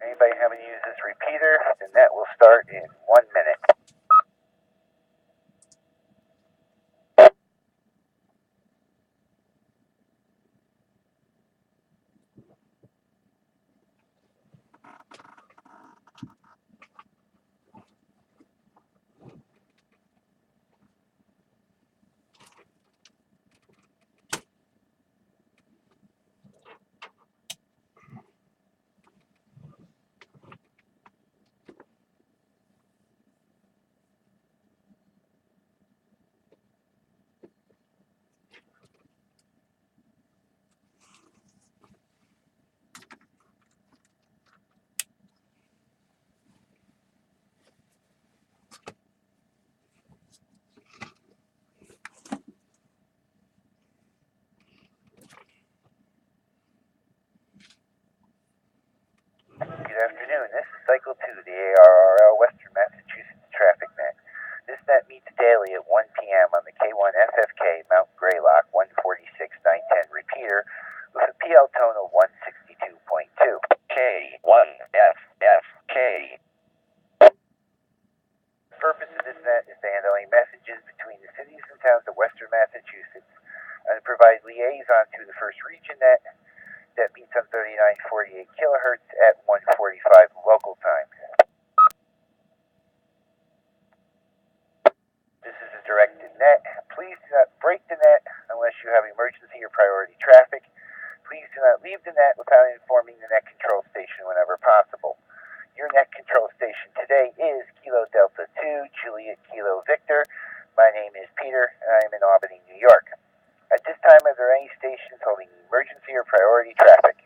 Anybody having to use this repeater? The net will start in 1 minute. Good afternoon. This is Cycle 2, the ARRL Western Massachusetts Traffic Net. This net meets daily at 1 p.m. on the K1 FFK Mount Greylock 146-910 repeater with a PL tone of 162.2. K1 FFK. The purpose of this net is to handle any messages between the cities and towns of Western Massachusetts and to provide liaison to the first region net that meets on 3948 kilohertz at 1:45 local time. This is a directed net. Please do not break the net unless you have emergency or priority traffic. Please do not leave the net without informing the net control station whenever possible. Your net control station today is Kilo Delta 2, Juliet Kilo Victor. My name is Peter, and I am in Albany, New York. At this time, are there any stations holding emergency or priority traffic?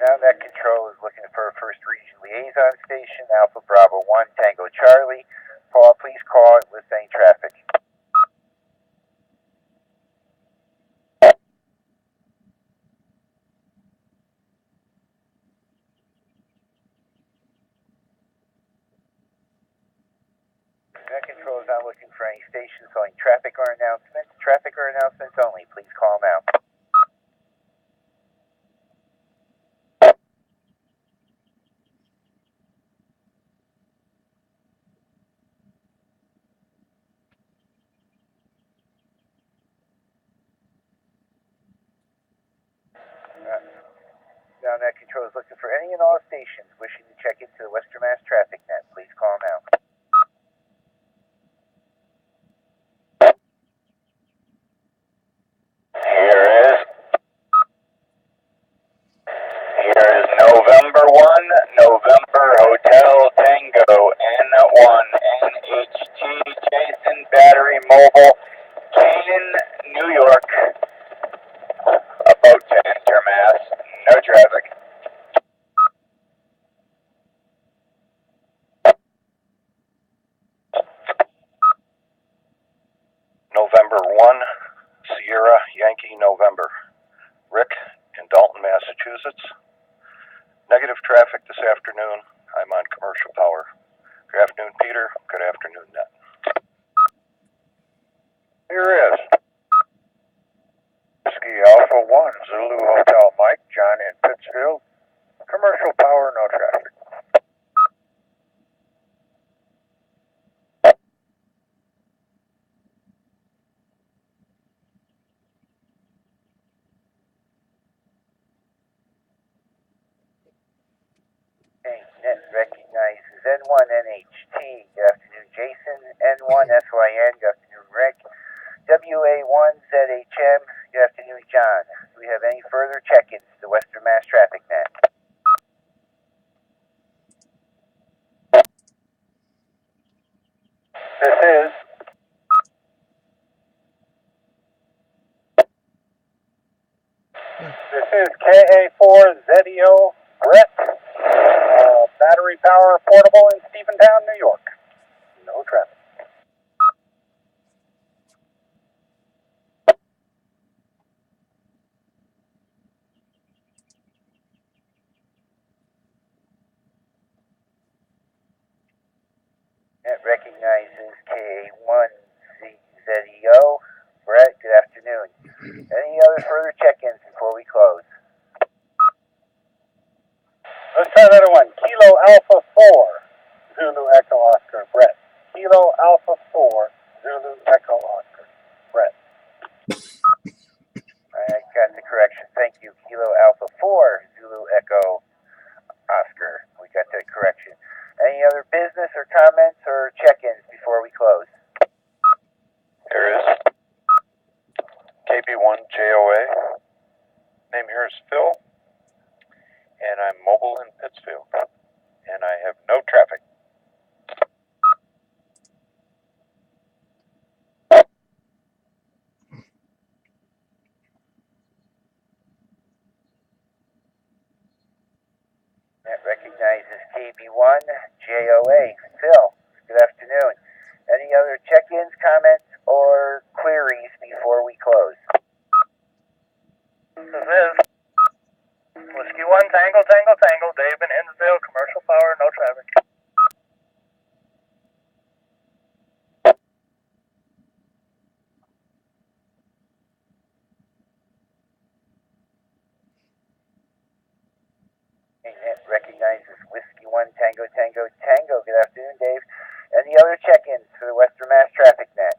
Now net control is looking for a first region liaison station, Alpha Bravo 1, Tango Charlie. Paul, please call it with any traffic. Net control is not looking for any stations holding traffic or announcements. Traffic or announcements only. Please call them out. Now net control is looking for any and all stations wishing to check into the Western Mass Traffic Net. Please call them out. Here is November 1, November Hotel Tango N1 NHT Jason Battery Mobile, Canaan, New York. About to enter Mass. No traffic. November 1, Sierra Yankee November. Rick in Dalton, Massachusetts. Negative traffic this afternoon. I'm on commercial power. Good afternoon, Peter. Good afternoon, Net. Here is Whiskey Alpha 1, Zulu Hotel Mike, John in Pittsfield. Commercial power, no traffic. Net recognizes N1 NHT. Good afternoon, Jason. N1 SYN. Good afternoon, Rick. WA1 ZHM. Good afternoon, John. Do we have any further check-ins to the Western Mass Traffic Net? This is KA4ZEO Brett, battery power portable in Stephentown, New York. No traffic. KD2JKV. Brett, good afternoon. Any other further check-ins before we close? Let's try another one. Kilo Alpha 4, Zulu Echo Oscar, Brett. Kilo Alpha 4, Zulu Echo Oscar, Brett. I got the correction. Thank you. Kilo Alpha 4, Zulu Echo Oscar. We got that correction. Any other business or comments or check-ins before we close? There is KD2JKV. Name here is Phil, and I'm mobile in Pittsfield, and I have no traffic. That recognizes KB1JOA. Phil, good afternoon. Any other check-ins, comments, or queries before we close? This is Whiskey 1 Tango Tango Tango, Dave in Hinsdale, commercial power, no traffic. It recognizes Whiskey 1 Tango Tango Tango. Good afternoon, Dave. Any other check-ins for the Western Mass Traffic Net?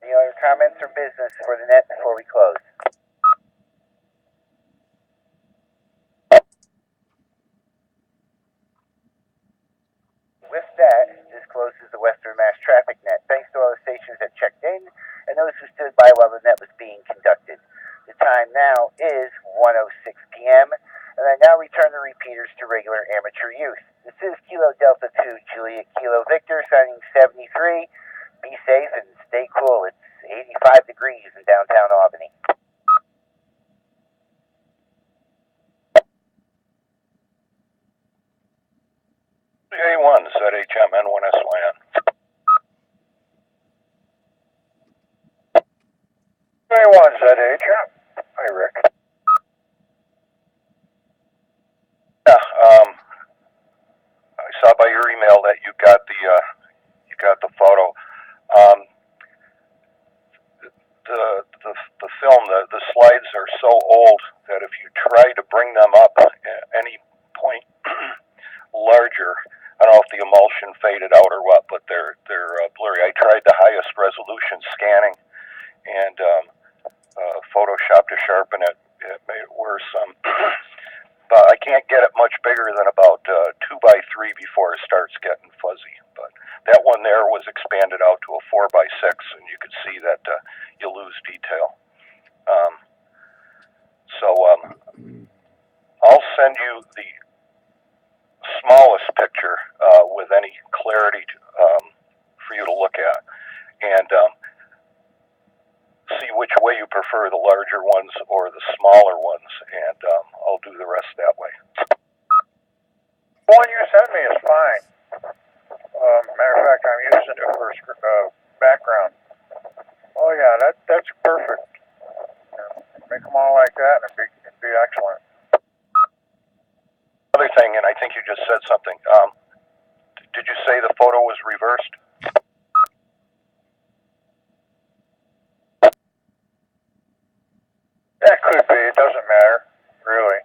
Any other comments or business for the net before we close? With that, this closes the Western Mass Traffic Net. Thanks to all the stations that checked in and those who stood by while the net was being conducted. The time now is 1:06 p.m., and I now return the repeaters to regular amateur use. This is Kilo Delta 2 Juliet Kilo Victor signing 73. Be safe and stay cool. It's 85 degrees in downtown Albany. A1 ZHMN1SYN. A1 ZH. Hi, Rick. Yeah, I saw by your email that you got the photo. The film, the slides are so old that if you try to bring them up at any point larger, I don't know if the emulsion faded out or what, but they're blurry. I tried the highest resolution scanning and Photoshop to sharpen it. It made it worse. But I can't get it much bigger than about 2x3 before it starts getting fuzzy. But that one there was expanded out to a 4x6, and you could see that you lose detail. I'll send you the smallest picture with any clarity for you to look at, and see which way you prefer, the larger ones or the smaller ones, and I'll do the rest that way. The one you sent me is fine. Matter of fact, I'm using it for background. Oh yeah, that's perfect. Make them all like that, and it'd be excellent. Other thing, and I think you just said something. Did you say the photo was reversed? That could be. It doesn't matter, really.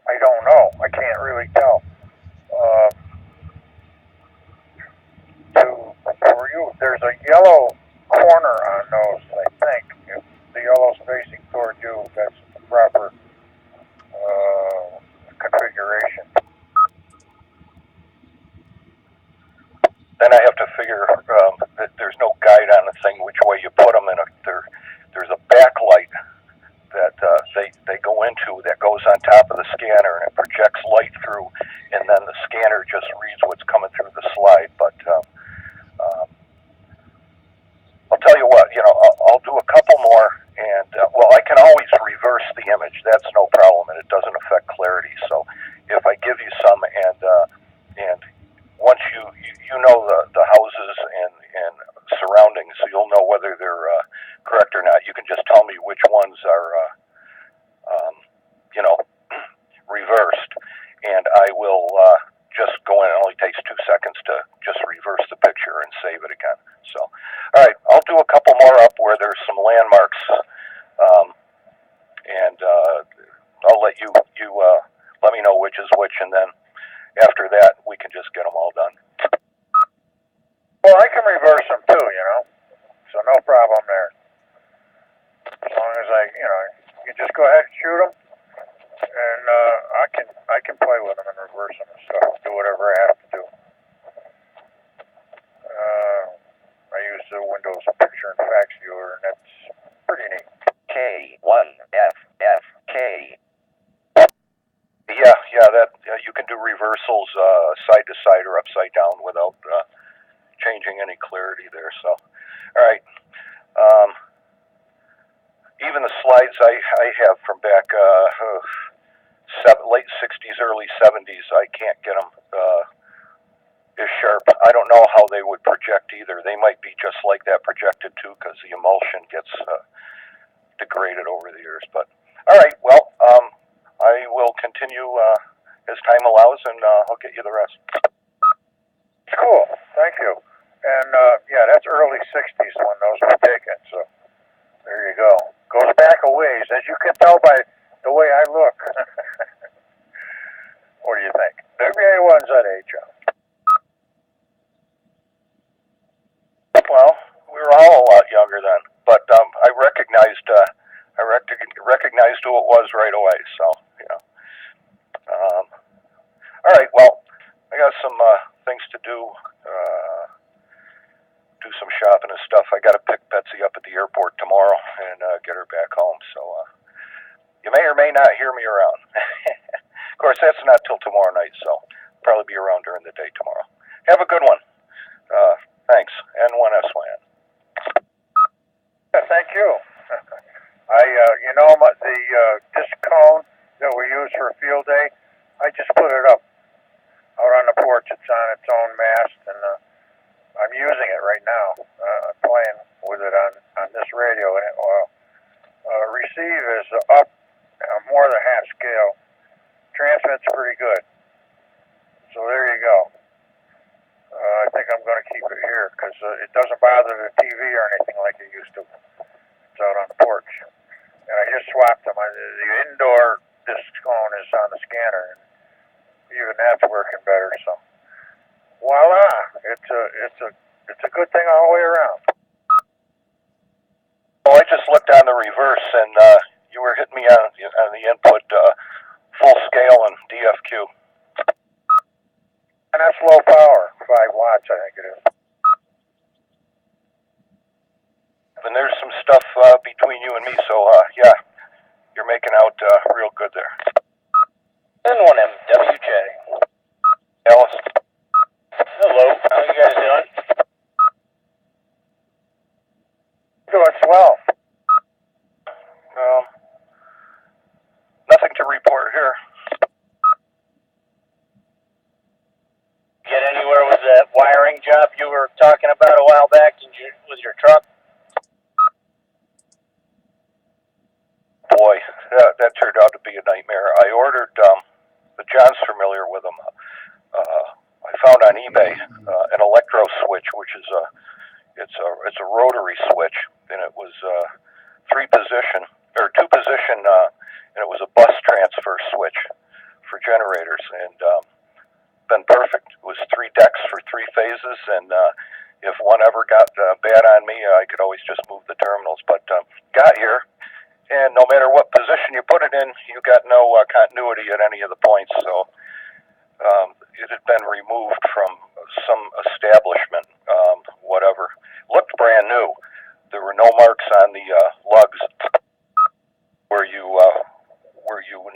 I don't know. I can't really tell. For you, there's a yellow corner on those, I think. If the yellow's facing toward you, that's the proper configuration. Then I have to figure that there's no guide on the thing which way you put them in. There's a backlight that they go into that goes on top of the scanner, and it projects light through, and then the scanner just reads what's coming through the slide. But I'll tell you what, I'll do a couple more, and I can always reverse the image. That's no problem, and it doesn't affect clarity. So if I give you some, and once you know the houses and surroundings, so you'll know whether they're correct or not. You can just tell me which ones are, more up where there's some landmarks, and I'll let you let me know which is which, and then after that we can just get them all done. Well, I can reverse them too, you know, so no problem there. As long as you just go ahead and shoot them, and I can play with them and reverse them and stuff, do whatever I have to do. I use the Windows Picture and Fax Viewer, and that's pretty neat. K1FFK. Yeah, that you can do reversals side to side or upside down without changing any clarity there. So, all right. Even the slides I have from back late 60s, early 70s, I can't get them as sharp. I don't know how they would project either. They might be just like that projected too, because the emulsion gets degraded over the years. But all right, well, I will continue as time allows, and I'll get you the rest. Cool, thank you. And yeah, that's early 60s when those were taken, so there you go. Goes back a ways, as you can tell by the way I look. What do you think? Maybe anyone's that age. Well, we were all a lot younger then, but I recognized who it was right away. So, you know. All right. Well, I got some things to do. Do some shopping and stuff. I got to pick Betsy up at the airport tomorrow and get her back home. So you may or may not hear me around. Of course, that's not till tomorrow night, so probably be around during the day tomorrow. Have a good one. Thanks. N1SYN. Yeah, thank you. The disc cone that we use for field day, I just put it up out on the porch. It's on its own mast, and I'm using it right now. I'm playing with it on this radio, and it receive is up more than half scale. Transmit's pretty good. So there you go. I think I'm going to keep it here because it doesn't bother the TV or anything like it used to. It's out on the porch. And I just swapped them. The indoor disc cone is on the scanner, and even that's working better. So voila! It's a good thing all the way around. Oh, I just looked on the reverse, and you were hitting me on the input full scale and DFQ. And that's low power, 5 watts, I think it is. And there's some stuff between you and me, so yeah, you're making out real good there. N1MWJ. Alice? Hello, how you guys doing? Doing swell. Nothing to report here. Get anywhere with that wiring job you were talking about a while back with your truck? Boy, that turned out to be a nightmare. I ordered, the John's familiar with them. I found on eBay an electro switch, which is it's a rotary switch, and it was 2-position, and it was a bus transfer switch for generators, and been perfect. It was 3 decks for 3 phases, and if one ever got bad on me, I could always just move the terminals. But got here, and no matter what position you put it in, you got no continuity at any of the points. So it had been removed from some establishment, whatever. Looked brand new. There were no marks on the lugs where you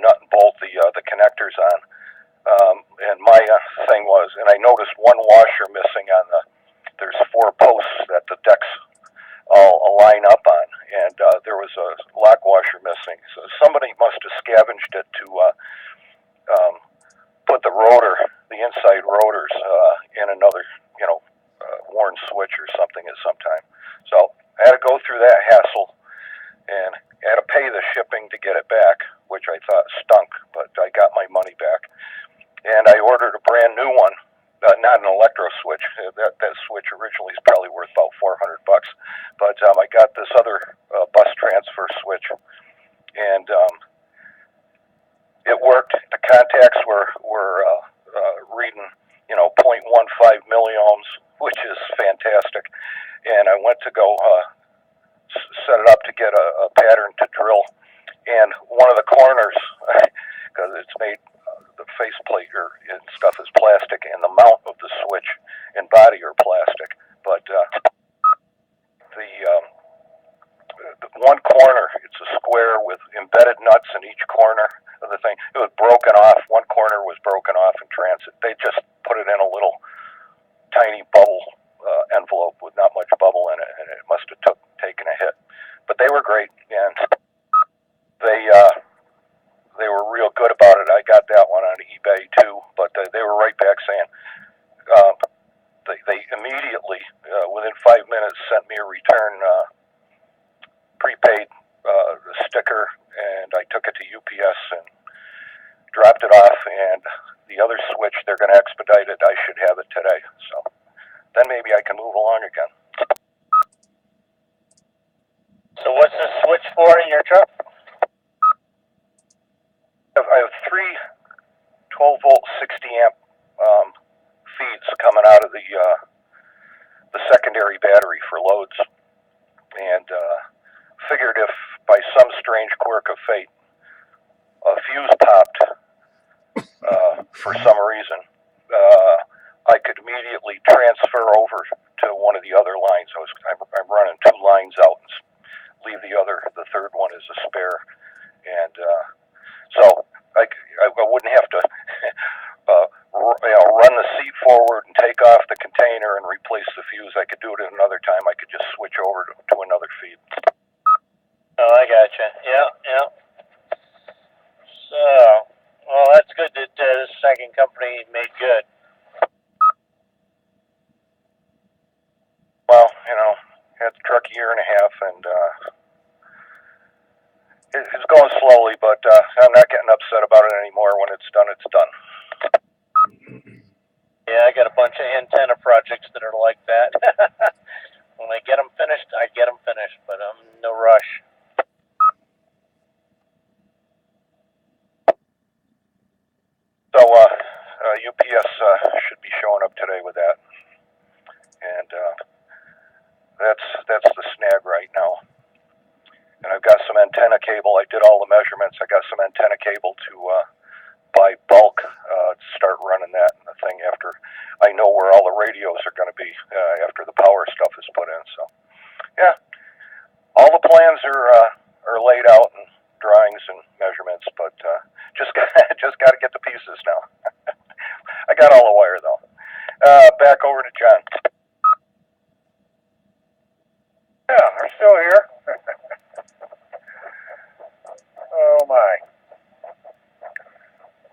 nut and bolt the connectors on. And my thing was, and I noticed one washer missing on there's 4 posts that the decks all line up on, and there was a lock washer missing. So somebody must have scavenged it to put the inside rotors in another, worn switch or something at some time. So I had to go through that hassle, and I had to pay the shipping to get it back, which I thought stunk, but I got my money back. And I ordered a brand new one not an electro switch. That switch originally is probably worth about $400, but I got this other bus transfer switch, and it worked. The contacts were reading, 0.15 milliohms, which is fantastic. And I went to go set it up to get a pattern to drill, and one of the corners, because it's made, the faceplate and stuff is plastic, and the mount of the switch and body are plastic, but the one corner, it's a square with embedded nuts in each corner of the thing. It was broken off. One corner was broken off in transit. They just put it in a little tiny bubble envelope with not much bubble in it, and it must have taken a hit. But they were great, and they were real good about it. I got that one on eBay too, but they were right back saying they immediately, within 5 minutes, sent me a return prepaid sticker, and I took it to UPS and dropped it off. And the other switch, they're going to expedite it. I should have it today, so then maybe I can move along again. So what's the switch for in your truck? I have three 12-volt, 60-amp feeds coming out of the secondary battery for loads, and figured if by some strange quirk of fate a fuse popped for some reason, I could immediately transfer over to one of the other lines. I'm running two lines out and leave the third one as a spare, and so I wouldn't have to run the seat forward and take off the container and replace the fuse. I could do it at another time. I could just switch over to another feed. Oh, I gotcha. Yeah. So, well, that's good that the second company made good. Well, had the truck a year and a half, and it's going slowly, but I'm not getting upset about it anymore. When it's done, it's done. Yeah, I got a bunch of antenna projects that are like that. When I get them finished, I get them finished, but I'm in no rush. So UPS should be showing up today with that, and that's the snag right now. And I've got some antenna cable. I did all the measurements. I got some antenna cable to buy bulk, start running that and the thing after I know where all the radios are going to be after the power stuff is put in. So, yeah, all the plans are laid out and drawings and measurements, but just got to get the pieces now. I got all the wire though. Back over to John. Yeah, I'm still here. Oh my.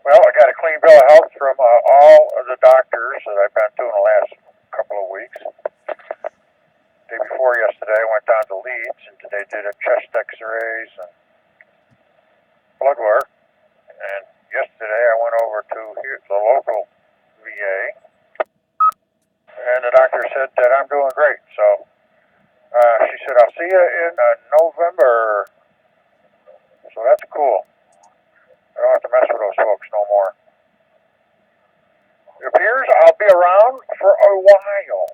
Well, I got a clean bill of health from all of the doctors that I've been to in the last couple of weeks. Day before yesterday, I went down to Leeds, and they did a chest x-rays and blood work. And yesterday, I went over to the local VA, and the doctor said that I'm doing great. So she said, I'll see you in November. So that's cool. I don't have to mess with those folks no more. It appears I'll be around for a while.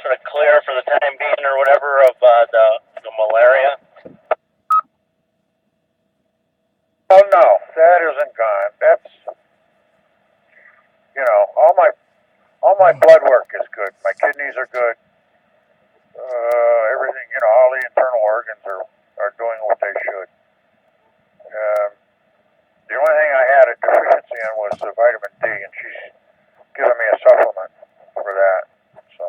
Sort of clear for the time being or whatever of the malaria. Oh no, that isn't gone. That's, all my blood work is good. My kidneys are good. Everything, all the internal organs are doing what they should. The only thing I had a deficiency in was vitamin D, and she's giving me a supplement for that. So,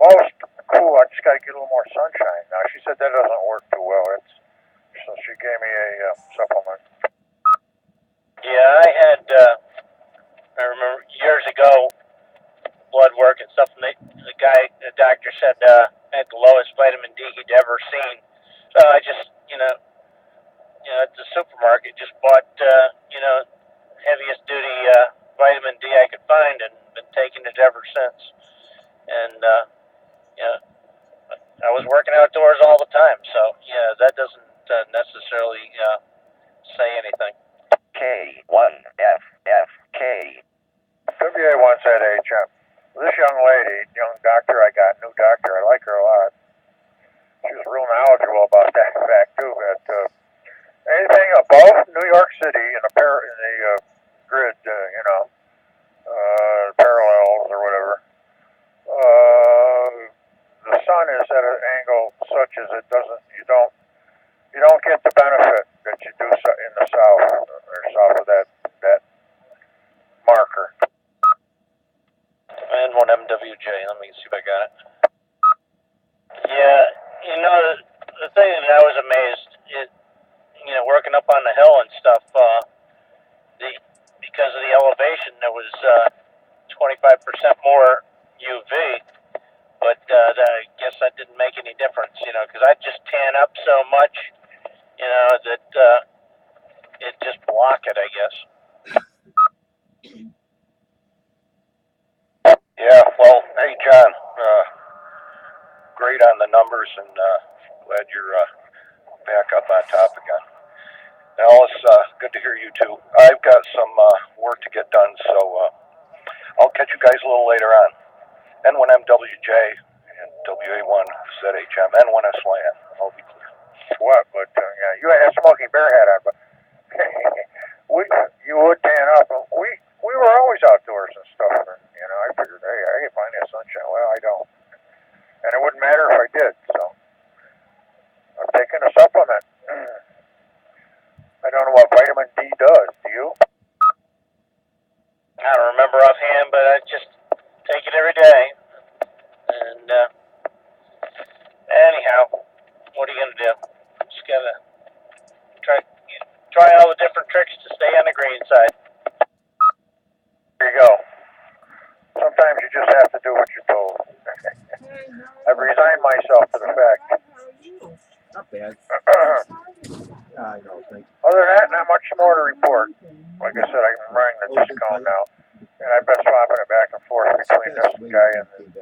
most cool. I just got to get a little more sunshine. Now, she said that doesn't work too well. So she gave me a supplement. Yeah, I had, I remember years ago, blood work and stuff, and the doctor said I had the lowest vitamin D he'd ever seen. So I just, at the supermarket, just bought, heaviest duty vitamin D I could find, and been taking it ever since. And I was working outdoors all the time, so yeah, that doesn't necessarily say anything. K1FFK. WA1 said, hey, Chuck, this young lady, young doctor I got, new doctor, I like her a lot. She was real knowledgeable about that fact, too, that anything above New York City in the grid, parallels or whatever, the sun is at an angle such as you don't get the benefit that you do in the south or south of that marker. And one MWJ. Let me see if I got it. Yeah, the thing that I was amazed working up on the hill and stuff. Because of the elevation, there was 25% more UV, but I guess that didn't make any difference, because I just tan up so much, that it just blocked it, I guess. Yeah, well, hey, John, great on the numbers, and glad you're back up on top again. Alice, good to hear you too. I've got some work to get done, so I'll catch you guys a little later on. N1MWJ and WA1 ZHM, N1SYN. I'll be clear. What? But you had a Smoky Bear hat on, but you would tan up. We were always outdoors and stuff, and I figured, hey, I can find that sunshine. Well, I don't, and it wouldn't matter if I did. So I'm taking a supplement. I don't know what vitamin D does. Do you? I don't remember offhand, but I just take it every day. And anyhow, what are you gonna do? Just gotta try all the different tricks to stay on the green side. There you go. Sometimes you just have to do what you're told. I've resigned myself to the fact. Not bad. I know, thank you. Other than that, not much more to report. Like I said, I'm running the discount now, and I've been swapping it back and forth between this guy and the